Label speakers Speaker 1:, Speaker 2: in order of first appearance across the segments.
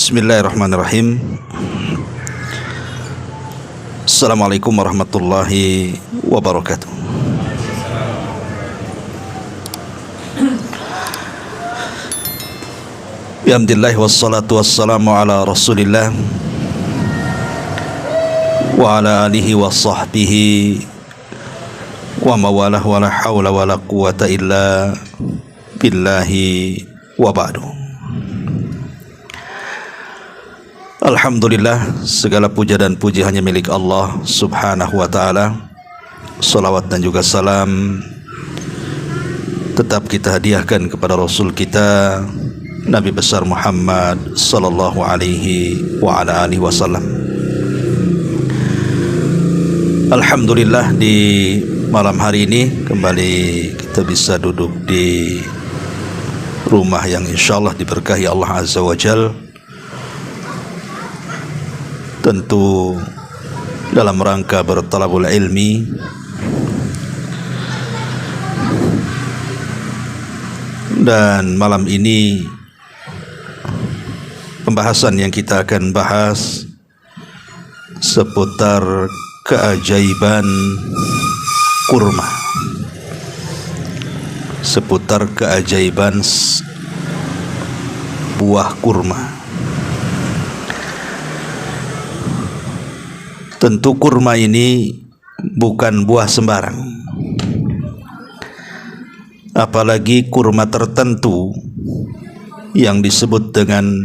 Speaker 1: Bismillahirrahmanirrahim. Assalamualaikum warahmatullahi wabarakatuh. Alhamdulillah wassalatu wassalamu ala rasulillah wa ala alihi wa sahbihi wa mawalah wa la hawla wa la quwata illa billahi wa ba'du. Alhamdulillah, segala puja dan puji hanya milik Allah subhanahu wa ta'ala. Salawat dan juga salam tetap kita hadiahkan kepada Rasul kita Nabi besar Muhammad sallallahu alaihi wa ala alihi wasallam. Alhamdulillah, di malam hari ini kembali kita bisa duduk di rumah yang insyaallah diberkahi Allah azza wa jalla, tentu dalam rangka bertalabul ilmi. Dan malam ini pembahasan yang kita akan bahas seputar keajaiban kurma, seputar keajaiban buah kurma. Tentu kurma ini bukan buah sembarang, apalagi kurma tertentu yang disebut dengan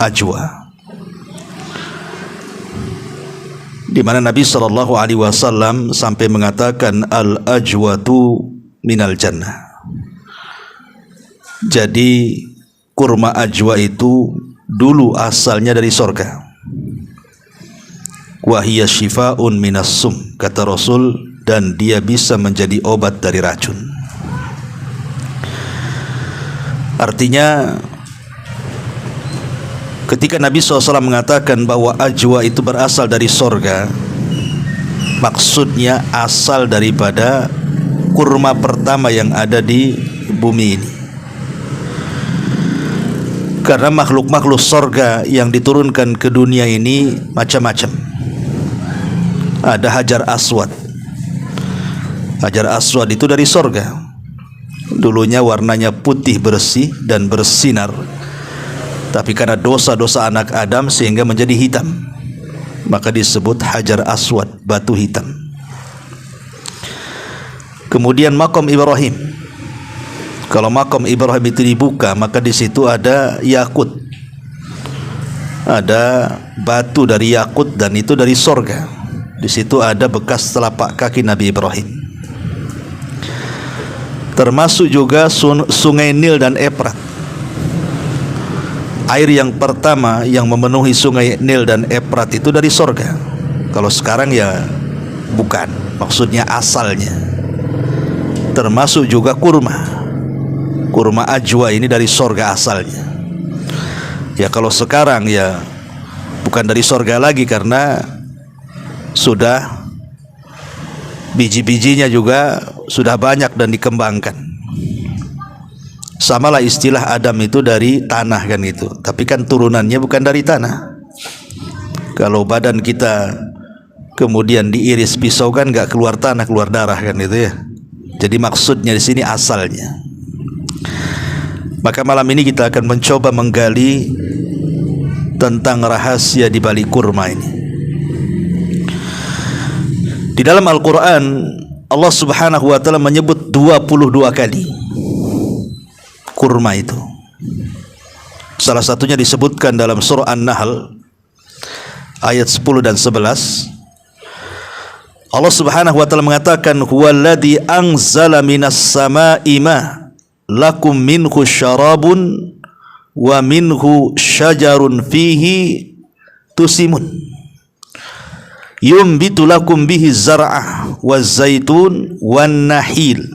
Speaker 1: ajwa, di mana Nabi sallallahu alaihi wasallam sampai mengatakan al-ajwatu minal jannah. Jadi kurma ajwa itu dulu asalnya dari sorga. Wahiyya shifa'un minas sum, kata Rasul, dan dia bisa menjadi obat dari racun. Artinya ketika Nabi SAW mengatakan bahwa ajwa itu berasal dari sorga, maksudnya asal daripada kurma pertama yang ada di bumi ini. Karena makhluk-makhluk sorga yang diturunkan ke dunia ini macam-macam. Ada hajar aswad. Hajar aswad itu dari sorga. Dulunya warnanya putih bersih dan bersinar, tapi karena dosa-dosa anak Adam sehingga menjadi hitam, maka disebut hajar aswad, batu hitam. Kemudian makom Ibrahim. Kalau makom Ibrahim itu dibuka, maka di situ ada yakut, ada batu dari yakut, dan itu dari sorga. Di situ ada bekas telapak kaki Nabi Ibrahim. Termasuk juga sungai Nil dan Efrat. Air yang pertama yang memenuhi sungai Nil dan Efrat itu dari sorga. Kalau sekarang ya bukan, maksudnya asalnya. Termasuk juga kurma. Kurma ajwa ini dari sorga asalnya. Ya kalau sekarang ya bukan dari sorga lagi, karena sudah biji-bijinya juga sudah banyak dan dikembangkan. Samalah istilah Adam itu dari tanah kan itu, tapi kan turunannya bukan dari tanah. Kalau badan kita kemudian diiris pisau kan nggak keluar tanah, keluar darah kan itu ya. Jadi maksudnya di sini asalnya. Maka malam ini kita akan mencoba menggali tentang rahasia di balik kurma ini. Di dalam Al-Quran, Allah subhanahu wa ta'ala menyebut 22 kali kurma itu. Salah satunya disebutkan dalam surah An-Nahl ayat 10 dan 11. Allah subhanahu wa ta'ala mengatakan, huwaladzi anzala minas sama'i ma lakum minhu syarabun wa minhu syajarun fihi tusimun yumbitu lakum bihi zar'ah waz zaitun wan nahil.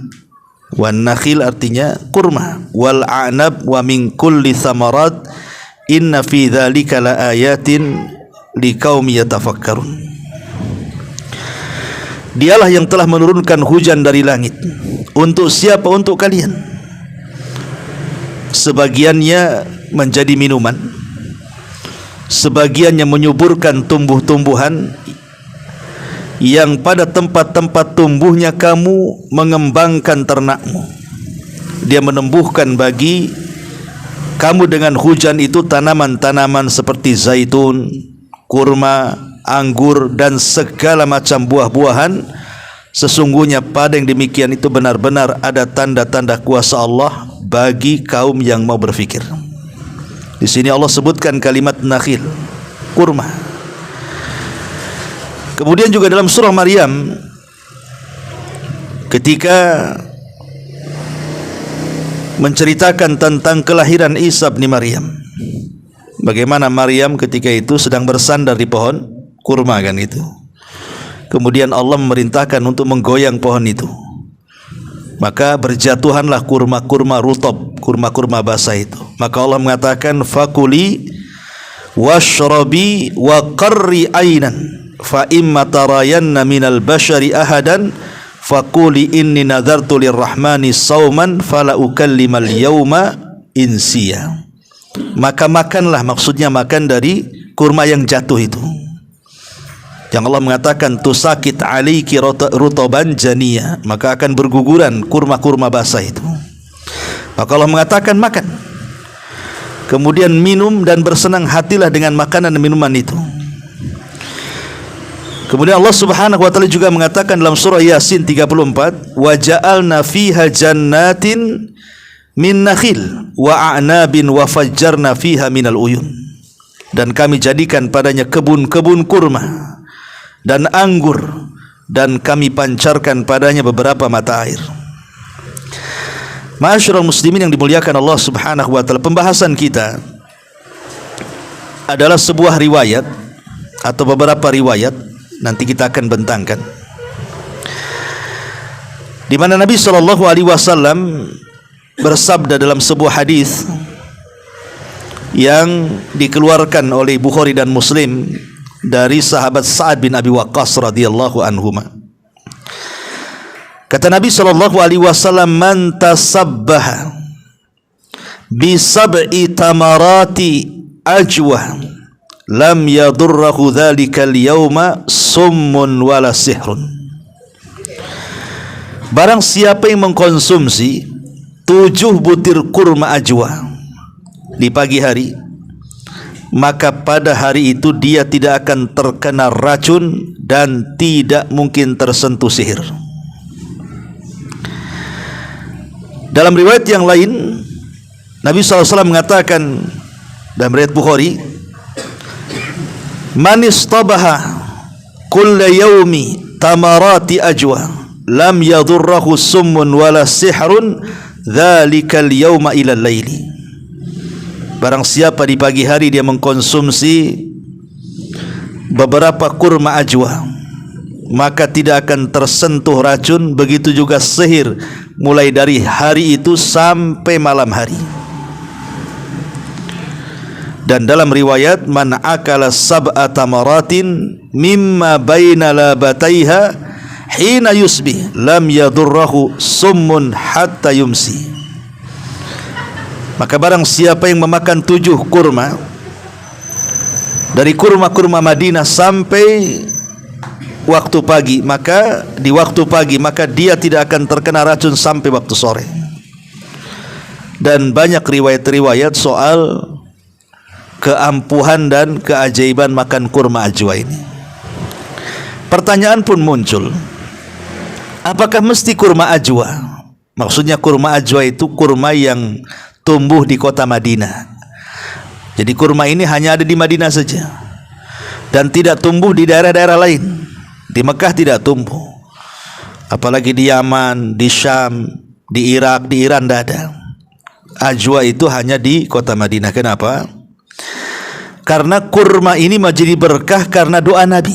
Speaker 1: Wan nakhil artinya kurma, wal a'nab wa min kulli thamarat inna fi dzalika laayatin liqaumi yatafakkarun. Dialah yang telah menurunkan hujan dari langit. Untuk siapa? Untuk kalian. sebagiannya menjadi minuman, sebagian yang menyuburkan tumbuh-tumbuhan yang pada tempat-tempat tumbuhnya kamu mengembangkan ternakmu. Dia menumbuhkan bagi kamu dengan hujan itu tanaman-tanaman seperti zaitun, kurma, anggur dan segala macam buah-buahan. Sesungguhnya pada yang demikian itu benar-benar ada tanda-tanda kuasa Allah bagi kaum yang mau berfikir. Di sini Allah sebutkan kalimat nakhil, kurma. Kemudian juga dalam surah Maryam ketika menceritakan tentang kelahiran Isa bin Maryam, bagaimana Maryam ketika itu sedang bersandar di pohon kurma kan itu. Kemudian Allah memerintahkan untuk menggoyang pohon itu. Maka berjatuhanlah kurma-kurma rutab, kurma-kurma basah itu. Maka Allah mengatakan fakuli washrabi wa qarri ainan fa imma tarayanna minal bashari ahadan faquli inni nadartu lirrahmani sauman fala ukallimal yauma insiya. Maka makanlah, maksudnya makan dari kurma yang jatuh itu, yang Allah mengatakan tusakit aliki rutaban janiya, maka akan berguguran kurma-kurma basah itu. Maka Allah mengatakan makan, kemudian minum dan bersenang hatilah dengan makanan dan minuman itu. Kemudian Allah Subhanahu wa taala juga mengatakan dalam surah Yasin 34, wa ja'alna fiha jannatin min nakhil wa a'nabin wa fajjarna fiha minal uyun. Dan kami jadikan padanya kebun-kebun kurma dan anggur, dan kami pancarkan padanya beberapa mata air. Ma'asyiral muslimin yang dimuliakan Allah Subhanahu wa taala, pembahasan kita adalah sebuah riwayat atau beberapa riwayat, nanti kita akan bentangkan, di mana Nabi SAW bersabda dalam sebuah hadis yang dikeluarkan oleh Bukhari dan Muslim dari sahabat Sa'ad bin Abi Waqqas radhiyallahu anhuma. Kata Nabi SAW, man tasabbaha bi sab'i tamarati ajwa lam yadurrahu dhalikal yawma summun wala sihrun. Barang siapa yang mengkonsumsi 7 butir kurma ajwa di pagi hari, maka pada hari itu dia tidak akan terkena racun dan tidak mungkin tersentuh sihir. Dalam riwayat yang lain, Nabi SAW mengatakan dalam riwayat Bukhari, man istabaha kulla yaumi tamarati ajwa lam yadurrahu summun wala sihrun dhalikal yawma ila laili. Barang siapa di pagi hari dia mengkonsumsi beberapa kurma ajwa, maka tidak akan tersentuh racun, begitu juga sihir mulai dari hari itu sampai malam hari. Dan dalam riwayat, man akala sab'a tamaratin mimma baina labataiha hina yusbih lam yadurrahu summun hatta yumsi. Maka barang siapa yang memakan 7 kurma dari kurma-kurma Madinah sampai waktu pagi, maka di waktu pagi maka dia tidak akan terkena racun sampai waktu sore. Dan banyak riwayat-riwayat soal keampuhan dan keajaiban makan kurma ajwa ini. Pertanyaan pun muncul, apakah mesti kurma ajwa? Maksudnya kurma ajwa itu kurma yang tumbuh di kota Madinah. Jadi kurma ini hanya ada di Madinah saja dan tidak tumbuh di daerah-daerah lain. Di Mekah tidak tumbuh, apalagi di Yaman, di Syam, di Irak, di Iran tidak ada. Ajwa itu hanya di kota Madinah. Kenapa? Karena kurma ini menjadi berkah karena doa Nabi.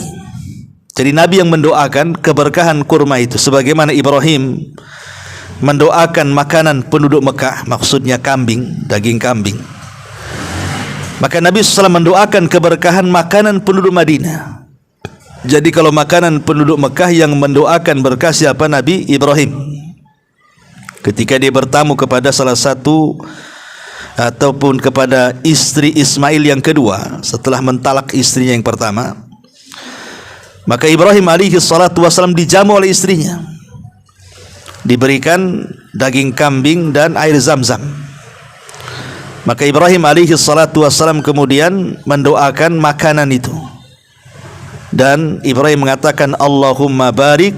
Speaker 1: Jadi Nabi yang mendoakan keberkahan kurma itu, sebagaimana Ibrahim mendoakan makanan penduduk Mekah, maksudnya kambing, daging kambing. Maka Nabi SAW mendoakan keberkahan makanan penduduk Madinah. Jadi kalau makanan penduduk Mekah yang mendoakan berkah siapa? Nabi Ibrahim. Ketika dia bertamu kepada salah satu ataupun kepada istri Ismail yang kedua setelah mentalak istrinya yang pertama, maka Ibrahim alaihi salatu wasallam dijamu oleh istrinya, diberikan daging kambing dan air Zam-Zam. Maka Ibrahim alaihi salatu wasallam kemudian mendoakan makanan itu, dan Ibrahim mengatakan, Allahumma barik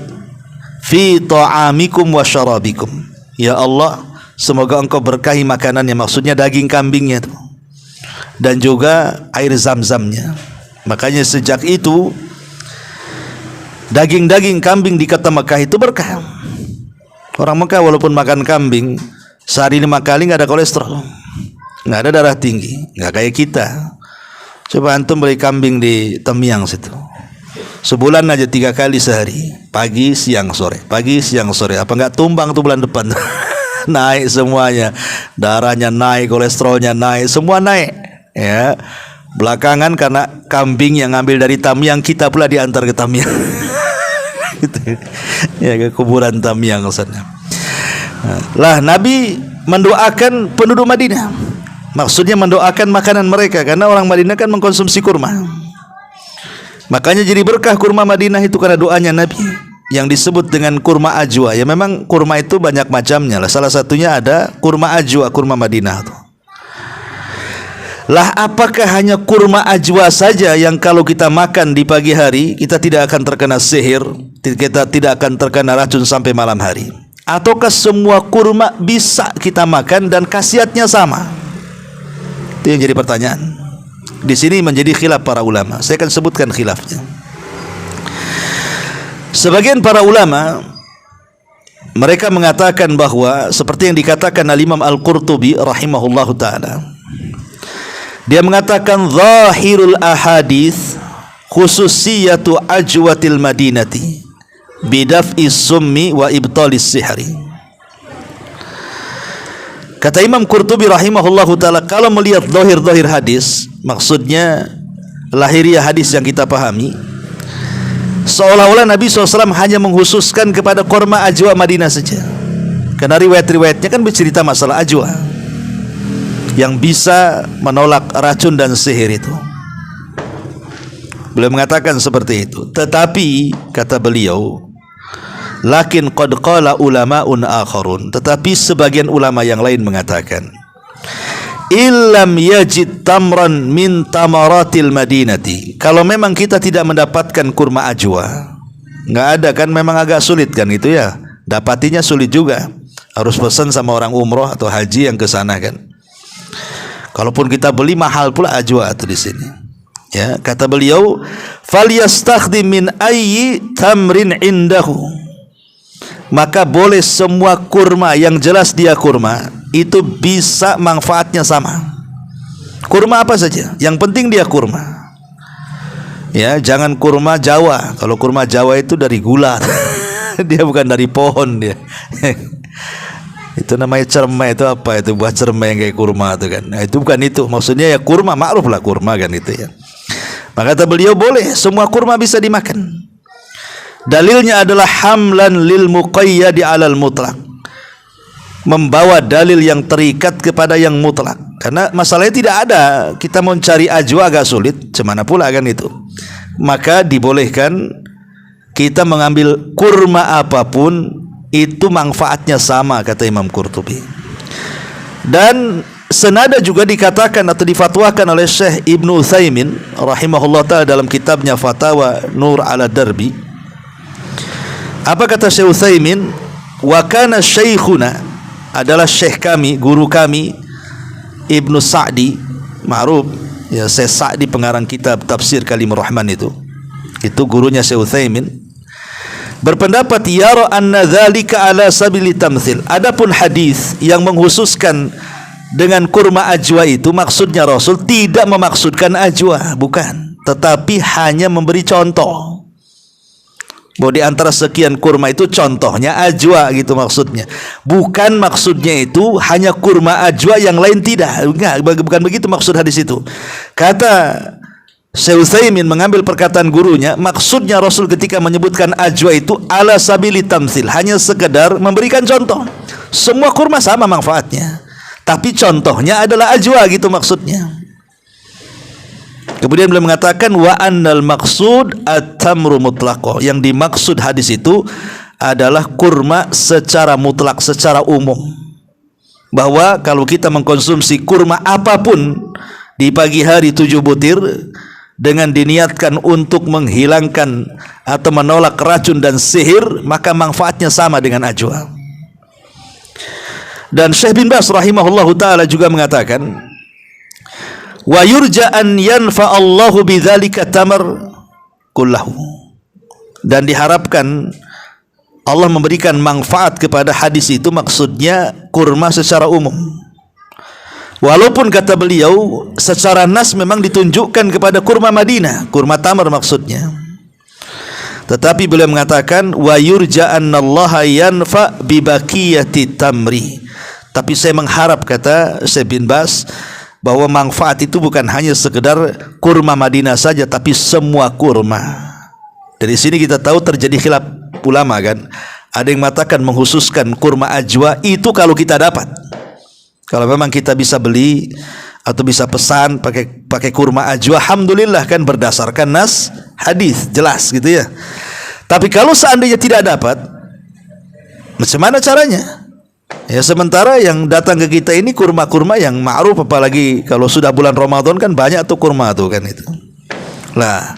Speaker 1: fi ta'amikum wa syarabikum. Ya Allah, semoga engkau berkahi makanannya, maksudnya daging kambingnya itu, dan juga air Zam-Zamnya. Makanya sejak itu daging-daging kambing di kota Mekah itu berkah. Orang Mekah walaupun makan kambing sehari 5 kali nggak ada kolesterol, nggak ada darah tinggi, nggak kayak kita. Coba antum beli kambing di Temyang situ, sebulan aja 3 kali sehari, pagi siang sore, pagi siang sore. Apa nggak tumbang tuh bulan depan? Naik semuanya, darahnya naik, kolesterolnya naik, semua naik. Ya, belakangan karena kambing yang ngambil dari Tamyang, kita pula diantar ke Tamyang. Gitu. Ya, ke kuburan Tamyang sana. Lah Nabi mendoakan penduduk Madinah, maksudnya mendoakan makanan mereka, karena orang Madinah kan mengkonsumsi kurma. Makanya jadi berkah kurma Madinah itu karena doanya Nabi yang disebut dengan kurma ajwa. Ya memang kurma itu banyak macamnya lah. Salah satunya ada kurma ajwa, kurma Madinah tuh. Lah apakah hanya kurma ajwa saja yang kalau kita makan di pagi hari kita tidak akan terkena sihir, kita tidak akan terkena racun sampai malam hari? Ataukah semua kurma bisa kita makan dan khasiatnya sama? Itu yang jadi pertanyaan. Di sini menjadi khilaf para ulama. Saya akan sebutkan khilafnya. Sebagian para ulama mereka mengatakan bahwa seperti yang dikatakan Al-Imam Al-Qurtubi rahimahullahu taala. Dia mengatakan zahirul ahadits khususiyatu ajwatil madinati bidaf'i summi wa ibtalis sihri. Kata Imam Qurtubi rahimahullahu taala, kalau melihat zahir hadis, maksudnya lahiriah hadis yang kita pahami, seolah-olah Nabi SAW hanya menghususkan kepada korma ajwa Madinah saja. Karena riwayat-riwayatnya kan bercerita masalah ajwa yang bisa menolak racun dan sihir itu. Beliau mengatakan seperti itu. Tetapi kata beliau, lakin qad qala ulama'un akharun, tetapi sebagian ulama yang lain mengatakan, illam yajid tamran min tamaratil madinati, kalau memang kita tidak mendapatkan kurma ajwa, nggak ada kan, memang agak sulit kan itu ya, dapatinya sulit juga, harus pesan sama orang umroh atau haji yang ke sana kan. Kalaupun kita beli mahal pula ajwa itu di sini. Ya, kata beliau, falyastakhdim min ayyi tamrin indahu, maka boleh semua kurma yang jelas dia kurma itu bisa manfaatnya sama. Kurma apa saja, yang penting dia kurma. Ya, jangan kurma Jawa. Kalau kurma Jawa itu dari gula. Dia bukan dari pohon dia. Itu namanya cermai, itu apa itu, buah cermai yang kayak kurma itu kan. Nah, itu bukan itu. Maksudnya ya kurma, maklum lah kurma kan itu ya. Maka kata beliau boleh semua kurma bisa dimakan. Dalilnya adalah hamlan lil muqayyadi 'alal mutlaq, membawa dalil yang terikat kepada yang mutlak. Karena masalahnya tidak ada, kita mau cari ajwa agak sulit, cemana pula kan itu. Maka dibolehkan kita mengambil kurma apapun, itu manfaatnya sama, kata Imam Qurtubi. Dan senada juga dikatakan atau difatwakan oleh Syekh Ibnu Utsaimin rahimahullah ta'ala dalam kitabnya Fatawa Nur ala Darbi. Apa kata Syekh Utsaimin? Wa kana syekhuna, adalah syekh kami, guru kami, Ibnu Sa'di, ma'ruf ya, Syekh Sa'di pengarang kitab tafsir Kalimur Rahman itu gurunya Syekh Utsaimin, berpendapat yara anna dzalika ala sabili tamtsil. Adapun hadis yang menghususkan dengan kurma ajwa itu, maksudnya Rasul tidak memaksudkan ajwa, bukan, tetapi hanya memberi contoh. Bahwa di antara sekian kurma itu contohnya ajwa gitu maksudnya. Bukan maksudnya itu hanya kurma ajwa, yang lain tidak. Enggak, bukan begitu maksud hadis itu. Kata Syekh Utsaimin mengambil perkataan gurunya, maksudnya Rasul ketika menyebutkan ajwa itu ala sabili tamtsil, hanya sekedar memberikan contoh. Semua kurma sama manfaatnya, Tapi contohnya adalah ajwa gitu maksudnya. Kemudian beliau mengatakan wa annal maqsud at-tamru mutlaqo. Yang dimaksud hadis itu adalah kurma secara mutlak, secara umum. Bahwa kalau kita mengkonsumsi kurma apapun di pagi hari 7 butir dengan diniatkan untuk menghilangkan atau menolak racun dan sihir, maka manfaatnya sama dengan ajwa. Dan Syekh bin Baz rahimahullahu taala juga mengatakan wa yurja an yanfa Allahu bidzalika tamar kullahu. Dan diharapkan Allah memberikan manfaat kepada hadis itu, maksudnya kurma secara umum. Walaupun kata beliau secara nas memang ditunjukkan kepada kurma Madinah, kurma tamar maksudnya. Tetapi beliau mengatakan wa yurja annallaha yanfa bi baqiyati tamri. Tapi saya mengharap, kata Syekh bin Baz, bahwa manfaat itu bukan hanya sekedar kurma Madinah saja, tapi semua kurma. Dari sini kita tahu terjadi khilaf ulama kan. Ada yang mengatakan menghususkan kurma ajwa itu kalau kita dapat. Kalau memang kita bisa beli atau bisa pesan pakai kurma ajwa, alhamdulillah kan, berdasarkan nas hadis jelas gitu ya. Tapi kalau seandainya tidak dapat, macam mana caranya? Ya, sementara yang datang ke kita ini kurma-kurma yang ma'ruf, apalagi kalau sudah bulan Ramadan kan banyak tuh kurma tuh kan itu. Nah,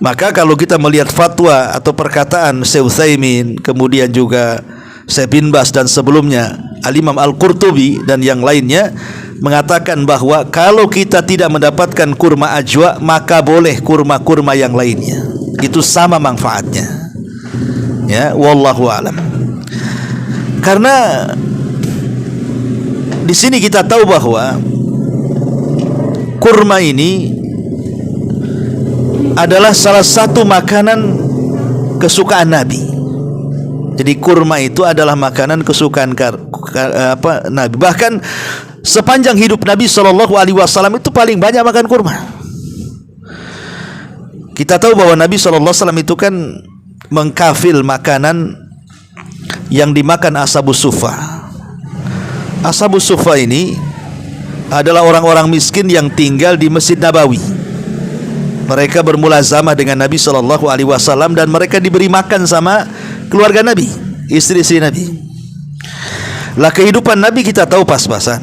Speaker 1: maka kalau kita melihat fatwa atau perkataan Syekh Utsaimin, kemudian juga Syekh bin Baz dan sebelumnya Al-Imam Al-Qurtubi dan yang lainnya mengatakan bahwa kalau kita tidak mendapatkan kurma ajwa, maka boleh kurma-kurma yang lainnya. Itu sama manfaatnya. Ya, wallahu alam. Karena di sini kita tahu bahwa kurma ini adalah salah satu makanan kesukaan Nabi. Jadi kurma itu adalah makanan kesukaan Nabi. Bahkan sepanjang hidup Nabi SAW itu paling banyak makan kurma. Kita tahu bahwa Nabi SAW itu kan mengkafil makanan yang dimakan ashabus suffah. Ashabus suffah ini adalah orang-orang miskin yang tinggal di Masjid Nabawi. Mereka bermulazamah dengan Nabi SAW dan mereka diberi makan sama keluarga Nabi, istri-istri Nabi. Lah kehidupan Nabi kita tahu pas-pasan.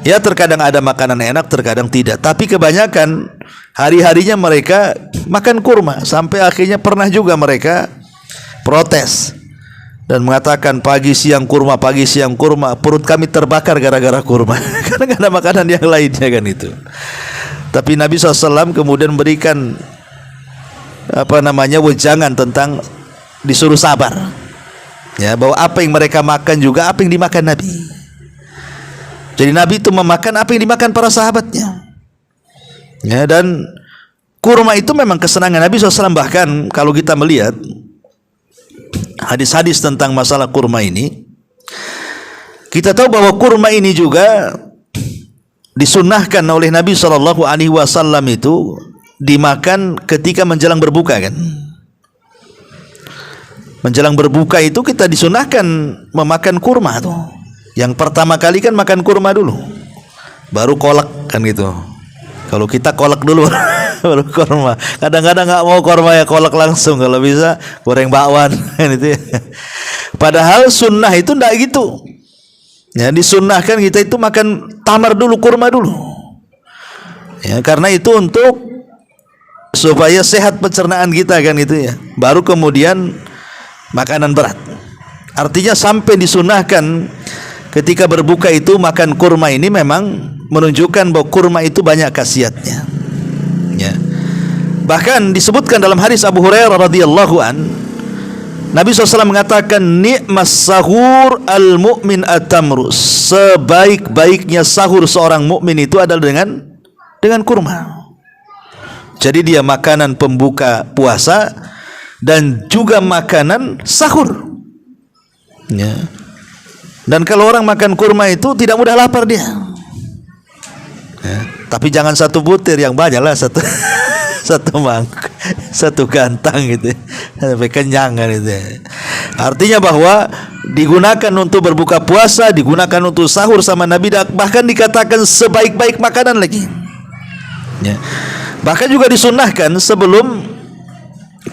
Speaker 1: Ya, terkadang ada makanan enak, terkadang tidak. Tapi kebanyakan hari-harinya mereka makan kurma. Sampai akhirnya pernah juga mereka protes dan mengatakan pagi siang kurma, pagi siang kurma, perut kami terbakar gara-gara kurma. Karena gak ada makanan yang lainnya kan itu. Tapi Nabi SAW kemudian memberikan wejangan tentang disuruh sabar. Ya, bahwa apa yang mereka makan juga apa yang dimakan Nabi. Jadi Nabi itu memakan apa yang dimakan para sahabatnya. Ya, dan kurma itu memang kesenangan Nabi SAW. Bahkan kalau kita melihat hadis-hadis tentang masalah kurma ini, kita tahu bahwa kurma ini juga disunnahkan oleh Nabi SAW itu dimakan ketika menjelang berbuka kan. Menjelang berbuka itu kita disunahkan memakan kurma tuh. Yang pertama kali kan makan kurma dulu, baru kolak kan gitu. Kalau kita kolak dulu baru kurma. Kadang-kadang nggak mau kurma ya kolak langsung, kalau bisa goreng bakwan kan itu ya. Padahal sunnah itu ndak gitu. Ya, disunnahkan kita itu makan tamar dulu, kurma dulu. Ya, karena itu untuk supaya sehat pencernaan kita kan itu ya. Baru kemudian makanan berat. Artinya sampai disunahkan ketika berbuka itu makan kurma ini memang menunjukkan bahwa kurma itu banyak khasiatnya. Ya. Bahkan disebutkan dalam hadis Abu Hurairah radhiyallahu an, Nabi SAW mengatakan ni'mas sahur al-mu'min at-tamru. Sebaik-baiknya sahur seorang mukmin itu adalah dengan kurma. Jadi dia makanan pembuka puasa dan juga makanan sahur. Ya. Dan kalau orang makan kurma itu tidak mudah lapar dia. Ya. Tapi jangan satu butir, yang banyak lah satu satu gantang gitu sampai kenyang kan itu. Artinya bahwa digunakan untuk berbuka puasa, digunakan untuk sahur sama Nabi, bahkan dikatakan sebaik-baik makanan lagi. Ya. Bahkan juga disunnahkan sebelum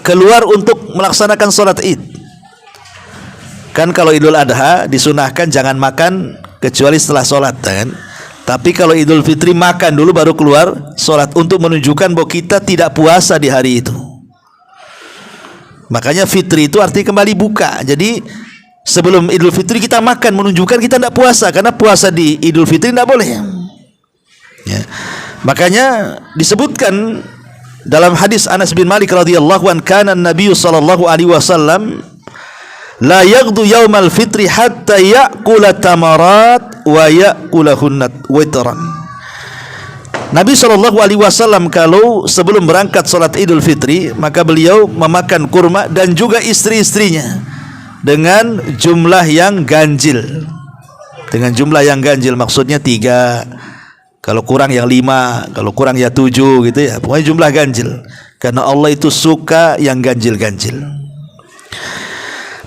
Speaker 1: keluar untuk melaksanakan sholat id. Kan kalau Idul Adha disunahkan jangan makan kecuali setelah sholat, kan? Tapi kalau Idul Fitri makan dulu baru keluar sholat, untuk menunjukkan bahwa kita tidak puasa di hari itu. Makanya Fitri itu artinya kembali buka. Jadi sebelum Idul Fitri kita makan, menunjukkan kita tidak puasa, karena puasa di Idul Fitri tidak boleh. Ya. Makanya disebutkan dalam hadis Anas bin Malik radhiyallahu an, kana Nabi sallallahu alaihi wasallam la yaghdu yaumal fitri hatta ya'kula tamarat wa ya'kulahunna witran. Nabi sallallahu alaihi wasallam kalau sebelum berangkat salat Idul Fitri, maka beliau memakan kurma dan juga istri-istrinya dengan jumlah yang ganjil. Dengan jumlah yang ganjil maksudnya 3, kalau kurang yang 5, kalau kurang ya 7 gitu ya. Pokoknya jumlah ganjil. Karena Allah itu suka yang ganjil-ganjil.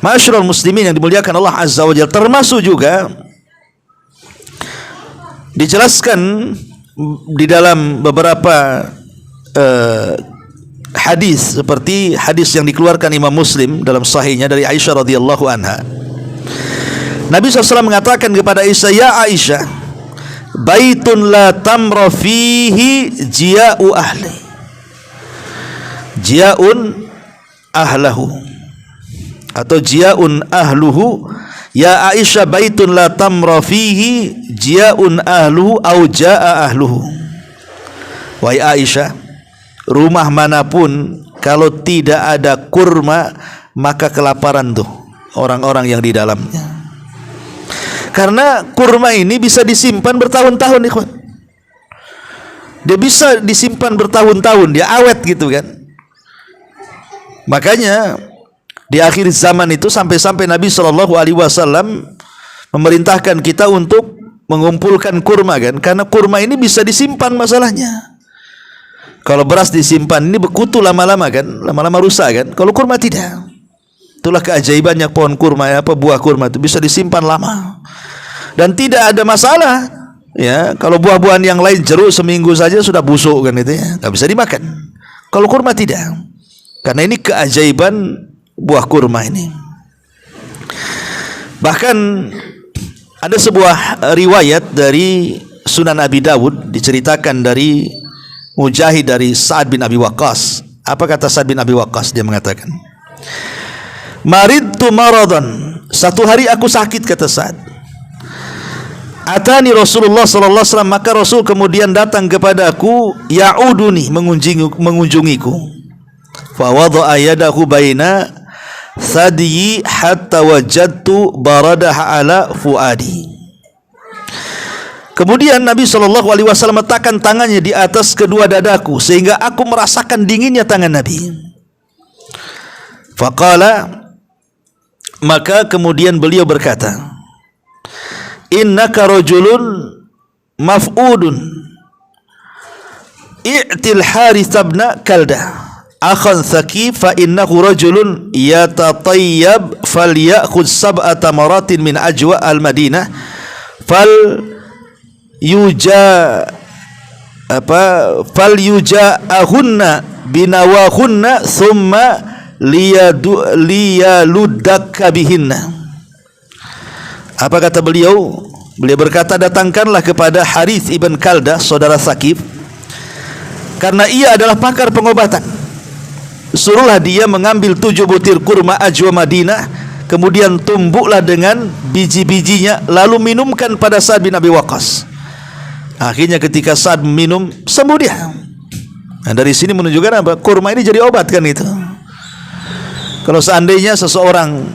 Speaker 1: Ma'asyiral muslimin yang dimuliakan Allah Azza wa Jalla, termasuk juga dijelaskan di dalam beberapa hadis, seperti hadis yang dikeluarkan Imam Muslim dalam sahihnya dari Aisyah radhiyallahu anha. Nabi SAW mengatakan kepada Aisyah, ya Aisyah, baitun la tamra fihi jia'u ahli, jia'un ahlahu, atau jia'un ahluhu. Ya Aisyah, baitun la tamra fihi jia'un ahluhu au ja'a ahluhu. Wahai Aisyah, rumah manapun kalau tidak ada kurma, maka kelaparan tuh orang-orang yang di dalamnya. Karena kurma ini bisa disimpan bertahun-tahun, ikhwan. Dia bisa disimpan bertahun-tahun, dia awet gitu kan. Makanya di akhir zaman itu sampai-sampai Nabi Shallallahu Alaihi Wasallam memerintahkan kita untuk mengumpulkan kurma, kan? Karena kurma ini bisa disimpan masalahnya. Kalau beras disimpan ini berkutu lama-lama, kan? Lama-lama rusak, kan? Kalau kurma tidak. Itulah keajaibannya pohon kurma, buah kurma itu bisa disimpan lama dan tidak ada masalah. Ya, kalau buah-buahan yang lain jeruk seminggu saja sudah busuk, kan itu ya, nggak bisa dimakan. Kalau kurma tidak, karena ini keajaiban buah kurma ini. Bahkan ada sebuah riwayat dari Sunan Abi Dawud, diceritakan dari Mujahid dari Sa'ad bin Abi Waqqas. Apa kata Sa'ad bin Abi Waqqas? Dia mengatakan, maridtu maradan, satu hari aku sakit, kata Sa'ad. Atani Rasulullah sallallahu alaihi wasallam, maka Rasul kemudian datang kepadaku, ya'uduni, mengunjungiku. Fa wada'a yadahu baina thadyi hatta wajadtu baradaha ala fuadi. Kemudian Nabi sallallahu alaihi wasallam meletakkan tangannya di atas kedua dadaku sehingga aku merasakan dinginnya tangan Nabi. Faqala, maka kemudian beliau berkata, innaka rajulun maf'udun i'til Harits bin Kaldah akhan Thaqif fa innahu rajulun yatatayyab falyakhudh sab'ata maratin min ajwa al-Madinah fal yuja'ahunna binawahunna thumma liyaludaka bihinna. Apa kata beliau? Beliau berkata, datangkanlah kepada Harits ibn Kaldah, saudara Thaqif, karena ia adalah pakar pengobatan. Suruhlah dia mengambil 7 butir kurma ajwa Madinah, kemudian tumbuklah dengan biji-bijinya, lalu minumkan pada Sa'ad bin Abi Waqqas. Akhirnya ketika Sa'ad minum, sembuh dia. Nah, dari sini menunjukkan apa? Kurma ini jadi obat, kan itu. Kalau seandainya seseorang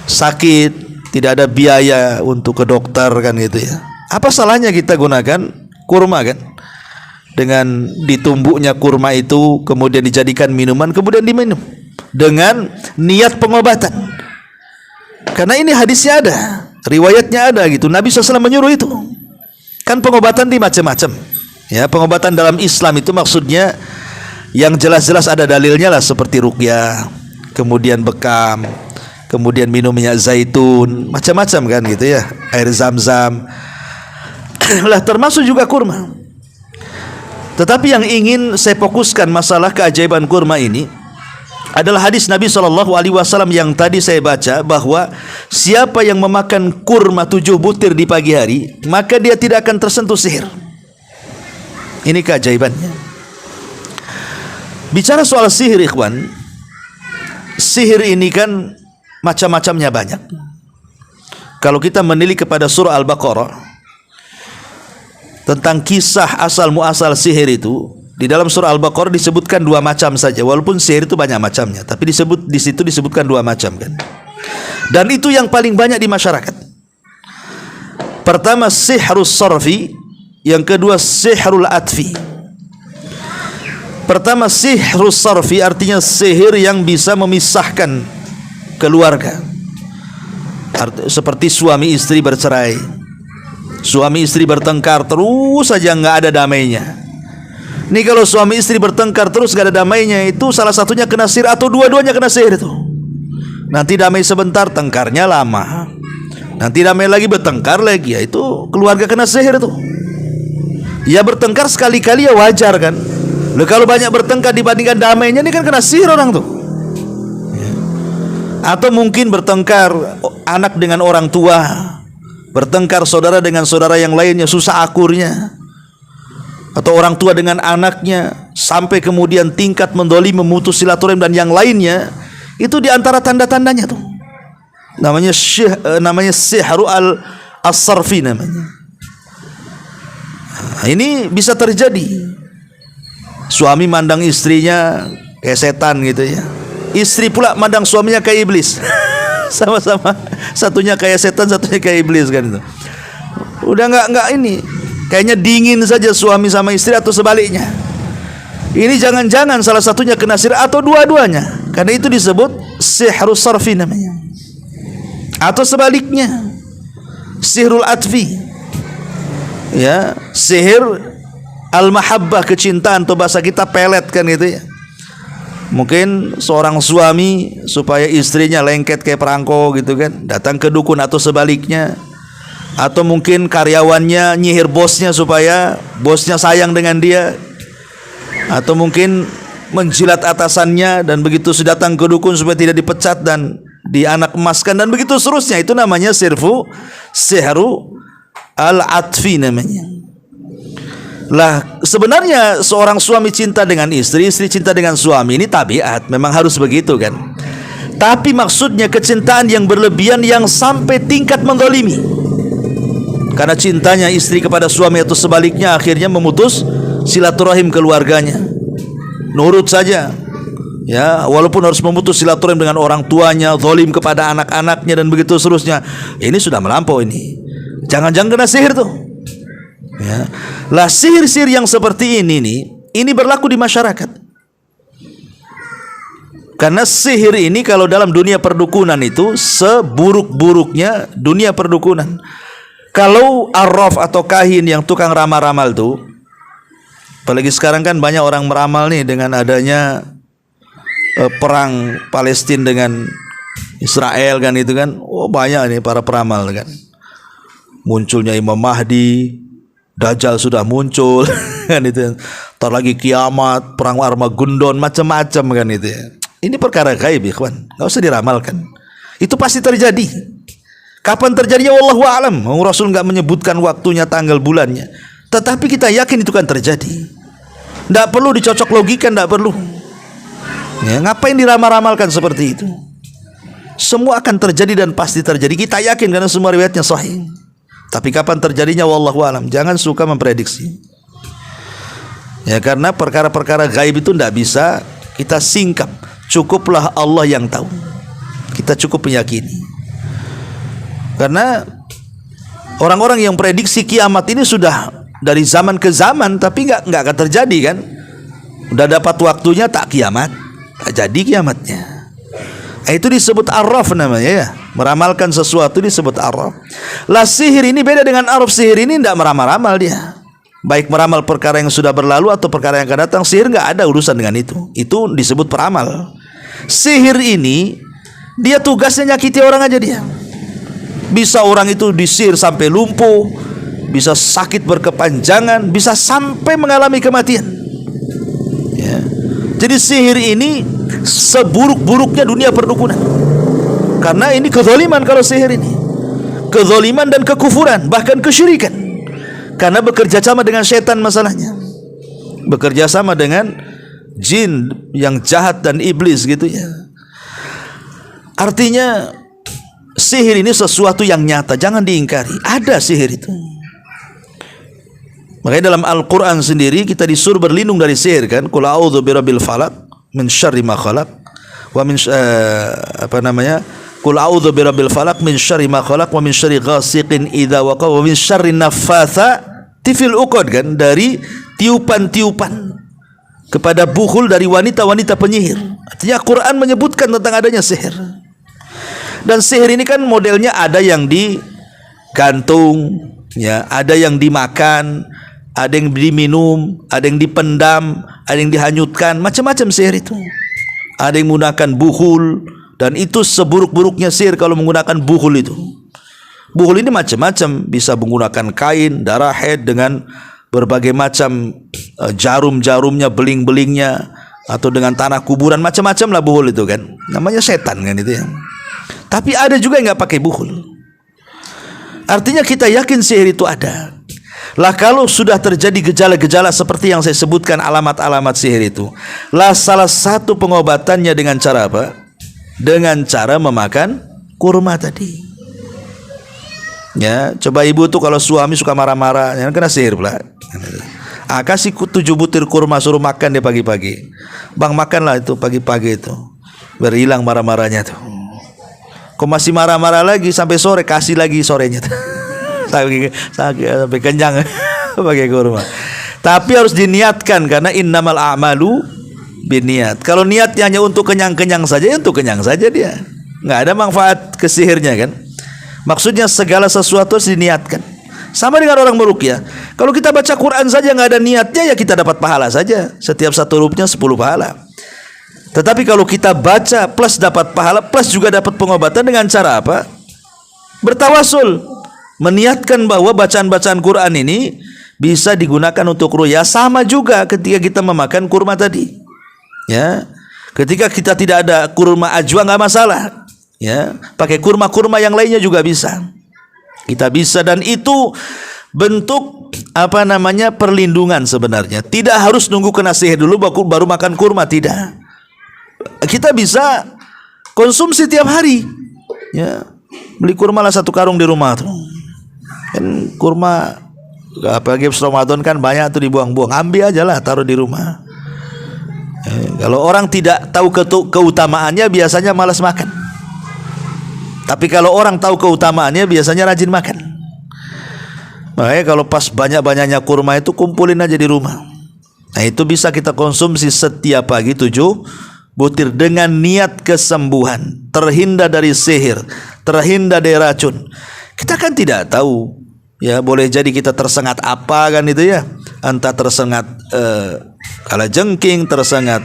Speaker 1: sakit, tidak ada biaya untuk ke dokter, kan gitu ya, apa salahnya kita gunakan kurma, kan? Dengan ditumbuknya kurma itu kemudian dijadikan minuman, kemudian diminum dengan niat pengobatan. Karena ini hadisnya ada, riwayatnya ada gitu. Nabi SAW menyuruh itu. Kan pengobatan di macam-macam. Ya, pengobatan dalam Islam itu maksudnya yang jelas-jelas ada dalilnya lah, seperti ruqyah, kemudian bekam, kemudian minum minyak zaitun, macam-macam kan gitu ya, air zam-zam. Lah termasuk juga kurma. Tetapi yang ingin saya fokuskan masalah keajaiban kurma ini adalah hadis Nabi SAW yang tadi saya baca, bahwa siapa yang memakan kurma 7 butir di pagi hari, maka dia tidak akan tersentuh sihir. Ini keajaibannya. Bicara soal sihir, ikhwan, sihir ini kan macam-macamnya banyak. Kalau kita menilik kepada surah Al-Baqarah tentang kisah asal muasal sihir itu, di dalam surah Al-Baqarah disebutkan 2 macam saja, walaupun sihir itu banyak macamnya, tapi di situ disebutkan 2 macam kan. Dan itu yang paling banyak di masyarakat. Pertama sihrus sarfi, yang kedua sihrul atfi. Pertama sihrus sarfi artinya sihir yang bisa memisahkan keluarga. Seperti suami istri bercerai, suami istri bertengkar terus saja nggak ada damainya. Ini kalau suami istri bertengkar terus nggak ada damainya, itu salah satunya kena sihir atau dua-duanya kena sihir itu. Nanti damai sebentar, tengkarnya lama. Nanti damai lagi, bertengkar lagi, ya itu keluarga kena sihir itu. Ya bertengkar sekali-kali ya wajar kan. Loh, kalau banyak bertengkar dibandingkan damainya, ini kan kena sihir orang tuh. Atau mungkin bertengkar anak dengan orang tua, bertengkar saudara dengan saudara yang lainnya, susah akurnya. Atau orang tua dengan anaknya, sampai kemudian tingkat mendolimi, memutus silaturahim dan yang lainnya. Itu diantara tanda-tandanya tuh. Namanya sihru al-sarfi namanya. Nah, ini bisa terjadi. Suami mandang istrinya kayak setan gitu ya. Istri pula mandang suaminya kayak iblis. Sama-sama, satunya kayak setan, satunya kayak iblis kan itu. Udah nggak ini, kayaknya dingin saja suami sama istri, atau sebaliknya. Ini jangan-jangan salah satunya kena sihir atau dua-duanya. Karena itu disebut sihrus sarfi namanya. Atau sebaliknya, sihrul atfi. Ya, sihir al-mahabbah, kecintaan, atau bahasa kita pelet kan gitu ya. Mungkin seorang suami supaya istrinya lengket kayak perangko gitu kan, datang ke dukun, atau sebaliknya. Atau mungkin karyawannya nyihir bosnya supaya bosnya sayang dengan dia. Atau mungkin menjilat atasannya, dan begitu sudah datang ke dukun supaya tidak dipecat dan dianak emaskan, dan begitu seterusnya. Itu namanya sihru al-atfi namanya. Lah sebenarnya seorang suami cinta dengan istri, istri cinta dengan suami, ini tabiat, memang harus begitu kan. Tapi maksudnya kecintaan yang berlebihan yang sampai tingkat mendolimi, karena cintanya istri kepada suami atau sebaliknya akhirnya memutus silaturahim keluarganya. Nurut saja ya, walaupun harus memutus silaturahim dengan orang tuanya, zalim kepada anak-anaknya, dan begitu seterusnya. Ini sudah melampau ini. Jangan-jangan kena sihir tuh. Ya. Lah sihir-sihir yang seperti ini nih, ini berlaku di masyarakat. Karena sihir ini kalau dalam dunia perdukunan itu seburuk-buruknya dunia perdukunan. Kalau arraf atau kahin yang tukang ramal-ramal tuh, apalagi sekarang kan banyak orang meramal nih dengan adanya perang Palestina dengan Israel kan itu kan. Oh banyak nih para peramal kan. Munculnya Imam Mahdi, Dajjal sudah muncul kan itu. Ntar lagi kiamat, perang Armageddon, macam-macam kan itu ya. Ini perkara gaib ikhwan, enggak usah diramalkan. Itu pasti terjadi. Kapan terjadinya wallahu a'lam. Rasul enggak menyebutkan waktunya, tanggal, bulannya. Tetapi kita yakin itu kan terjadi. Enggak perlu dicocok logika, enggak perlu. Ya, ngapain diramal-ramalkan seperti itu? Semua akan terjadi dan pasti terjadi. Kita yakin karena semua riwayatnya sahih. Tapi kapan terjadinya wallahu alam. Jangan suka memprediksi. Ya, karena perkara-perkara gaib itu tidak bisa kita singkap. Cukuplah Allah yang tahu. Kita cukup meyakini. Karena orang-orang yang prediksi kiamat ini sudah dari zaman ke zaman, tapi nggak akan terjadi kan. Udah dapat waktunya tak kiamat, tak jadi kiamatnya. Itu disebut arraf namanya ya. Meramalkan sesuatu disebut arraf. Lah sihir ini beda dengan arraf. Sihir ini tidak meramal-ramal dia. Baik meramal perkara yang sudah berlalu atau perkara yang akan datang. Sihir nggak ada urusan dengan itu. Itu disebut peramal. Sihir ini Dia tugasnya nyakiti orang aja dia. Bisa orang itu disihir sampai lumpuh, bisa sakit berkepanjangan, bisa sampai mengalami kematian. Ya. Jadi sihir ini seburuk-buruknya dunia perdukunan. Karena ini kezaliman kalau sihir ini. Kezaliman dan kekufuran, bahkan kesyirikan. Karena bekerja sama dengan setan masalahnya. Bekerja sama dengan jin yang jahat dan iblis gitu ya. Artinya sihir ini sesuatu yang nyata, jangan diingkari. Ada sihir itu. Makanya dalam Al-Quran sendiri kita disuruh berlindung dari sihir kan. Qul a'udzu birabbil falaq min syarri ma khalaq wa min Qul a'udzu birabbil falaq min syarri ma khalaq wa min syarri ghasiqin idza waqa wa min syarri naffatsati fil 'uqad kan, dari tiupan-tiupan kepada buhul dari wanita-wanita penyihir. Artinya Quran menyebutkan tentang adanya sihir. Dan sihir ini kan modelnya ada yang digantung, ya, ada yang dimakan, ada yang diminum, ada yang dipendam, ada yang dihanyutkan, macam-macam sihir itu. Ada yang menggunakan buhul, dan itu seburuk-buruknya sihir kalau menggunakan buhul itu. Buhul ini macam-macam, bisa menggunakan kain, darah haid dengan berbagai macam jarum-jarumnya, beling-belingnya, atau dengan tanah kuburan, macam-macam lah buhul itu kan. Namanya setan kan itu ya. Tapi ada juga yang nggak pakai buhul. Artinya kita yakin sihir itu ada. Lah kalau sudah terjadi gejala-gejala seperti yang saya sebutkan alamat-alamat sihir itu, lah salah satu pengobatannya dengan cara apa? Dengan cara memakan kurma tadi. Ya, coba ibu tuh kalau suami suka marah-marah, ya kena sihir pula. Kasih 7 butir kurma, suruh makan dia pagi-pagi. Bang, makanlah itu pagi-pagi itu, biar hilang marah-marahnya tuh. Kok masih marah-marah lagi sampai sore, kasih lagi sorenya sampai kenyang pakai kurma. Tapi harus diniatkan, karena innamal a'malu biniat. Kalau niatnya hanya untuk kenyang-kenyang saja, ya untuk kenyang saja dia, nggak ada manfaat ke sihirnya kan. Maksudnya segala sesuatu harus diniatkan. Sama dengan orang meruqyah. Kalau kita baca Quran saja nggak ada niatnya, ya kita dapat pahala saja. Setiap satu hurufnya 10 pahala. Tetapi kalau kita baca plus dapat pahala, plus juga dapat pengobatan dengan cara apa? Bertawasul, meniatkan bahwa bacaan-bacaan Quran ini bisa digunakan untuk ruqyah. Sama juga ketika kita memakan kurma tadi. Ya, ketika kita tidak ada kurma ajwa nggak masalah. Ya, pakai kurma-kurma yang lainnya juga bisa. Kita bisa, dan itu bentuk perlindungan sebenarnya. Tidak harus nunggu kena sihir dulu baru makan kurma, tidak. Kita bisa konsumsi tiap hari, ya. Beli kurma lah 1 karung di rumah tuh. Kan kurma apalagi Ramadan kan banyak tuh dibuang-buang. Ambil aja lah, taruh di rumah. Kalau orang tidak tahu keutamaannya, biasanya malas makan. Tapi kalau orang tahu keutamaannya, biasanya rajin makan. Makanya kalau pas banyak-banyaknya kurma itu, kumpulin aja di rumah. Nah, itu bisa kita konsumsi setiap pagi 7 butir dengan niat kesembuhan, terhindar dari sihir, terhindar dari racun. Kita kan tidak tahu, ya, boleh jadi kita tersengat apa kan itu ya, entah tersengat kalajengking, tersengat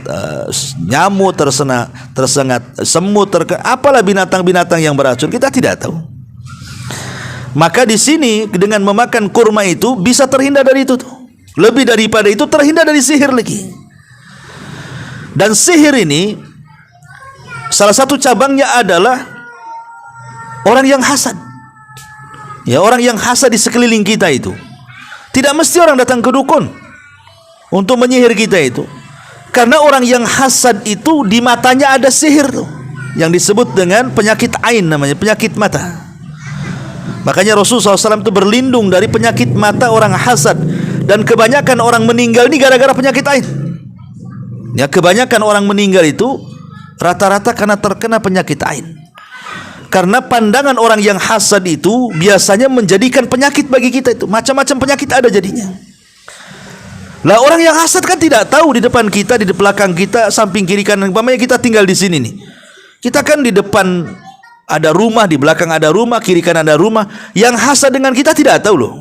Speaker 1: nyamuk, tersengat semut, apalah binatang-binatang yang beracun, kita tidak tahu. Maka di sini dengan memakan kurma itu bisa terhindar dari itu tuh. Lebih daripada itu, terhindar dari sihir lagi. Dan sihir ini salah satu cabangnya adalah orang yang hasad. Ya, orang yang hasad di sekeliling kita itu. Tidak mesti orang datang ke dukun untuk menyihir kita itu. Karena orang yang hasad itu di matanya ada sihir tuh, yang disebut dengan penyakit ain, namanya penyakit mata. Makanya Rasulullah SAW itu berlindung dari penyakit mata orang hasad. Dan kebanyakan orang meninggal ini gara-gara penyakit ain. Ya, kebanyakan orang meninggal itu rata-rata karena terkena penyakit ain. Karena pandangan orang yang hasad itu biasanya menjadikan penyakit bagi kita itu. Macam-macam penyakit ada jadinya. Lah orang yang hasad kan tidak tahu di depan kita, di belakang kita, samping kiri kanan. Umpamanya kita tinggal di sini nih. Kita kan di depan ada rumah, di belakang ada rumah, kiri kanan ada rumah. Yang hasad dengan kita tidak tahu loh.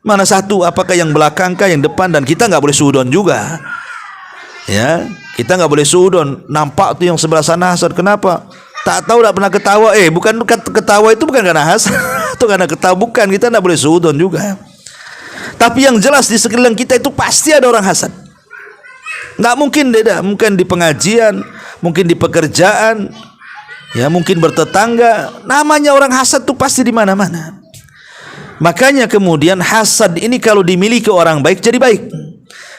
Speaker 1: Mana satu, apakah yang belakang kah, yang depan, dan kita nggak boleh suudon juga. Ya, kita nggak boleh suudon. Nampak tuh yang sebelah sana hasad, kenapa? Tak tahu, tak pernah ketawa. Bukan ketawa itu bukan karena hasad atau karena ketawa, bukan. Kita tidak boleh suudon juga. Tapi yang jelas di sekeliling kita itu pasti ada orang hasad. Nggak mungkin beda. Mungkin di pengajian, mungkin di pekerjaan, ya mungkin bertetangga. Namanya orang hasad itu pasti di mana-mana. Makanya kemudian hasad ini kalau dimiliki orang baik jadi baik.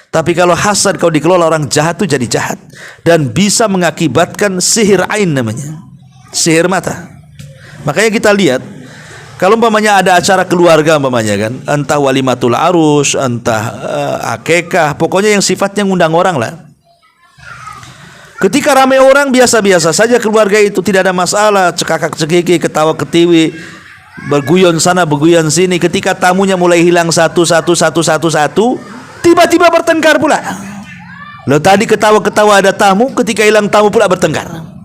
Speaker 1: Tapi kalau hasad kalau dikelola orang jahat itu jadi jahat dan bisa mengakibatkan sihir ain namanya. Sihir mata. Makanya kita lihat kalau umpamanya ada acara keluarga umpamanya kan, entah walimatul arus, entah akekah, pokoknya yang sifatnya ngundang orang lah. Ketika ramai orang biasa-biasa saja keluarga itu tidak ada masalah, cekakak cekiki, ketawa ketiwi, berguyon sana berguyon sini. Ketika tamunya mulai hilang satu, tiba-tiba bertengkar pula. Loh tadi ketawa-ketawa ada tamu, ketika hilang tamu pula bertengkar.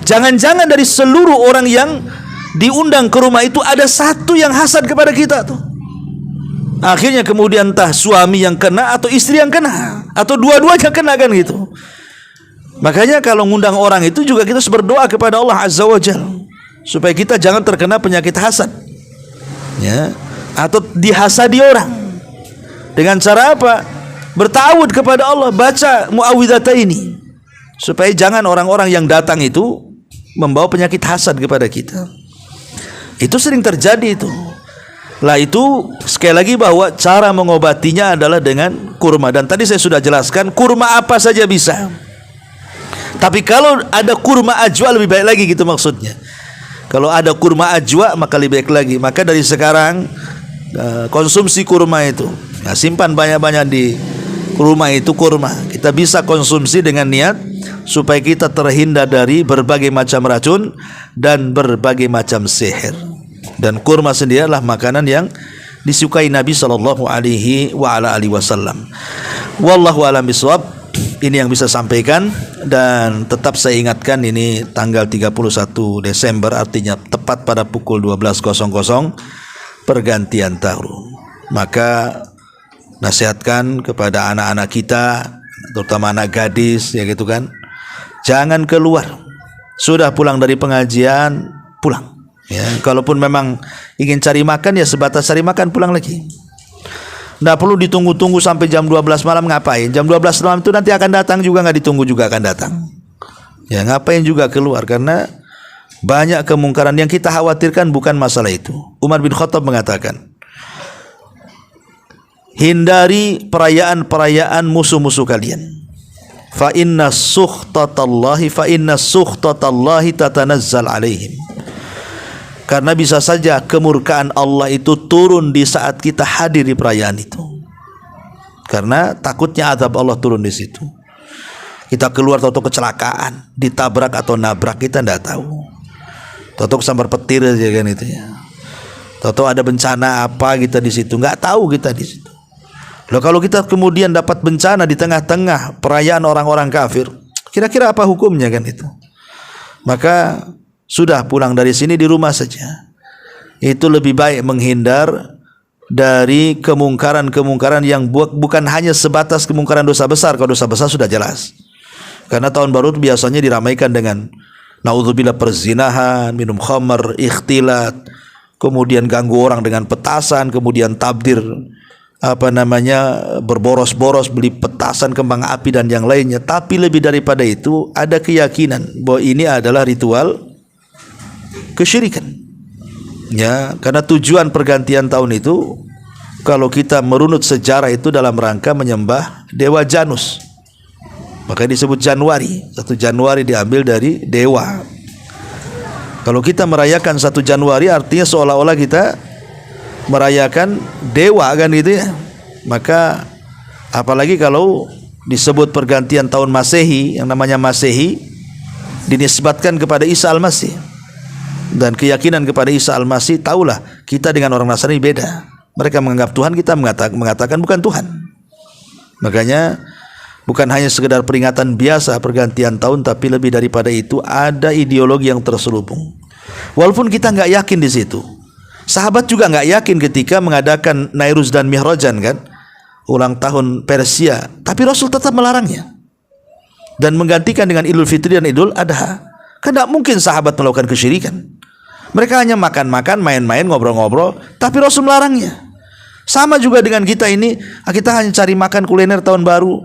Speaker 1: Jangan-jangan dari seluruh orang yang diundang ke rumah itu ada satu yang hasad kepada kita tuh. Akhirnya kemudian entah suami yang kena atau istri yang kena atau dua-duanya kena kan gitu. Makanya kalau ngundang orang itu juga kita harus berdoa kepada Allah Azza wa Jalla supaya kita jangan terkena penyakit hasad. Ya, atau dihasadi orang. Dengan cara apa? Bertawud kepada Allah, baca muawwidhataini supaya jangan orang-orang yang datang itu membawa penyakit hasad kepada kita. Itu sering terjadi itu. Lah itu sekali lagi bahwa cara mengobatinya adalah dengan kurma. Dan tadi saya sudah jelaskan kurma apa saja bisa. Tapi kalau ada kurma ajwa lebih baik lagi gitu maksudnya. Kalau ada kurma ajwa maka lebih baik lagi. Maka dari sekarang konsumsi kurma itu, nah, simpan banyak-banyak di rumah itu kurma. Kita bisa konsumsi dengan niat supaya kita terhindar dari berbagai macam racun dan berbagai macam sihir. Dan kurma sendiri adalah makanan yang disukai Nabi sallallahu alaihi wasallam. Wallahu a'lam bishawab. Ini yang bisa sampaikan dan tetap saya ingatkan ini tanggal 31 Desember artinya tepat pada pukul 12.00 pergantian tahun. Maka nasihatkan kepada anak-anak kita, terutama anak gadis ya gitu kan, jangan keluar. Sudah pulang dari pengajian, pulang ya. Kalaupun memang ingin cari makan ya sebatas cari makan, pulang lagi. Nggak perlu ditunggu-tunggu sampai jam 12 malam. Ngapain? Jam 12 malam itu nanti akan datang juga, nggak ditunggu juga akan datang. Ya ngapain juga keluar, karena banyak kemungkaran. Yang kita khawatirkan bukan masalah itu. Umar bin Khattab mengatakan, hindari perayaan-perayaan musuh-musuh kalian. Fa inna sukhtatallahi tatanazzal alaihim. Karena bisa saja kemurkaan Allah itu turun di saat kita hadir di perayaan itu. Karena takutnya azab Allah turun di situ. Kita keluar tahu-tahu kecelakaan, ditabrak atau nabrak, kita tidak tahu. Tahu-tahu sambar petir aja kan itu ya. Tahu-tahu ada bencana apa kita di situ, nggak tahu kita di situ. Loh kalau kita kemudian dapat bencana di tengah-tengah perayaan orang-orang kafir, kira-kira apa hukumnya kan itu? Maka sudah pulang dari sini di rumah saja. Itu lebih baik menghindar dari kemungkaran-kemungkaran yang bukan hanya sebatas kemungkaran dosa besar. Kalau dosa besar sudah jelas. Karena tahun baru itu biasanya diramaikan dengan naudzubillah perzinahan, minum khamar, ikhtilat, kemudian ganggu orang dengan petasan, kemudian tabdir berboros-boros beli petasan, kembang api dan yang lainnya. Tapi lebih daripada itu ada keyakinan bahwa ini adalah ritual kesyirikan. Ya, karena tujuan pergantian tahun itu kalau kita merunut sejarah itu dalam rangka menyembah dewa Janus. Makanya disebut Januari. 1 Januari diambil dari dewa. Kalau kita merayakan 1 Januari artinya seolah-olah kita merayakan dewa kan gitu ya. Maka apalagi kalau disebut pergantian tahun Masehi, yang namanya Masehi dinisbatkan kepada Isa Al-Masih. Dan keyakinan kepada Isa Al-Masih, tahulah kita dengan orang Nasrani beda. Mereka menganggap Tuhan, kita mengatakan bukan Tuhan. Makanya bukan hanya sekedar peringatan biasa pergantian tahun, tapi lebih daripada itu ada ideologi yang terselubung. Walaupun kita nggak yakin di situ. Sahabat juga nggak yakin ketika mengadakan Nairuz dan Mihrajan kan, ulang tahun Persia, tapi Rasul tetap melarangnya dan menggantikan dengan Idul Fitri dan Idul Adha. Kan tidak mungkin sahabat melakukan kesyirikan. Mereka hanya makan-makan, main-main, ngobrol-ngobrol, tapi Rasul melarangnya. Sama juga dengan kita ini, kita hanya cari makan kuliner tahun baru.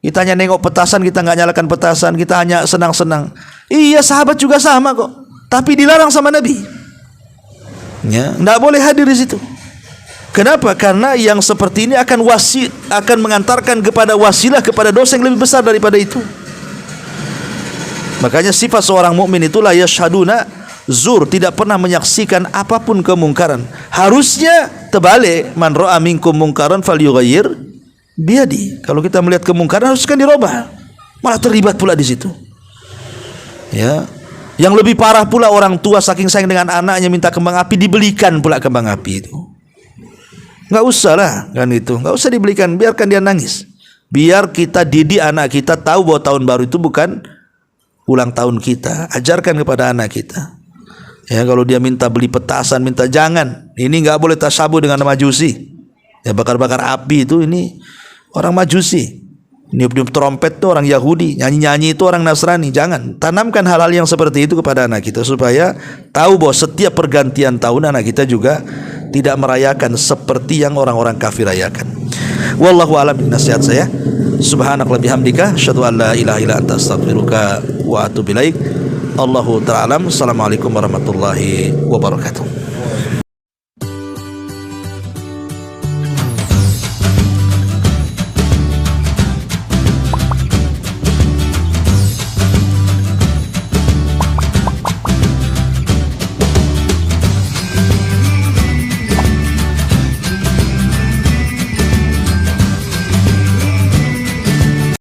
Speaker 1: Kita hanya nengok petasan, kita nggak nyalakan petasan, kita hanya senang-senang. Iya, sahabat juga sama kok, tapi dilarang sama Nabi. Ya, nggak boleh hadir di situ. Kenapa? Karena yang seperti ini akan mengantarkan kepada wasilah kepada dosa yang lebih besar daripada itu. Makanya sifat seorang mukmin itulah yashhaduna zur, tidak pernah menyaksikan apapun kemungkaran. Harusnya terbalik, man ra'a minkum mungkaran falyughayyir biyadi. Kalau kita melihat kemungkaran haruskan dirubah. Malah terlibat pula di situ. Ya. Yang lebih parah pula, orang tua saking sayang dengan anaknya minta kembang api, dibelikan pula kembang api itu. Enggak usah lah kan itu. Enggak usah dibelikan, biarkan dia nangis. Biar kita didik anak kita tahu bahwa tahun baru itu bukan ulang tahun kita. Ajarkan kepada anak kita. Ya, kalau dia minta beli petasan, minta jangan. Ini enggak boleh tasabuh dengan Majusi. Ya, bakar-bakar api itu ini orang Majusi. Niup-niup trompet itu orang Yahudi, nyanyi-nyanyi itu orang Nasrani. Jangan. Tanamkan hal-hal yang seperti itu kepada anak kita supaya tahu bahwa setiap pergantian tahun anak kita juga tidak merayakan seperti yang orang-orang kafir rayakan. Wallahu a'lam. Nasihat saya. Subhanakallahumma bihamdika asyhadu an la ilaha illa anta astaghfiruka wa atubu ilaik. Allahu ta'ala. Assalamualaikum warahmatullahi wabarakatuh.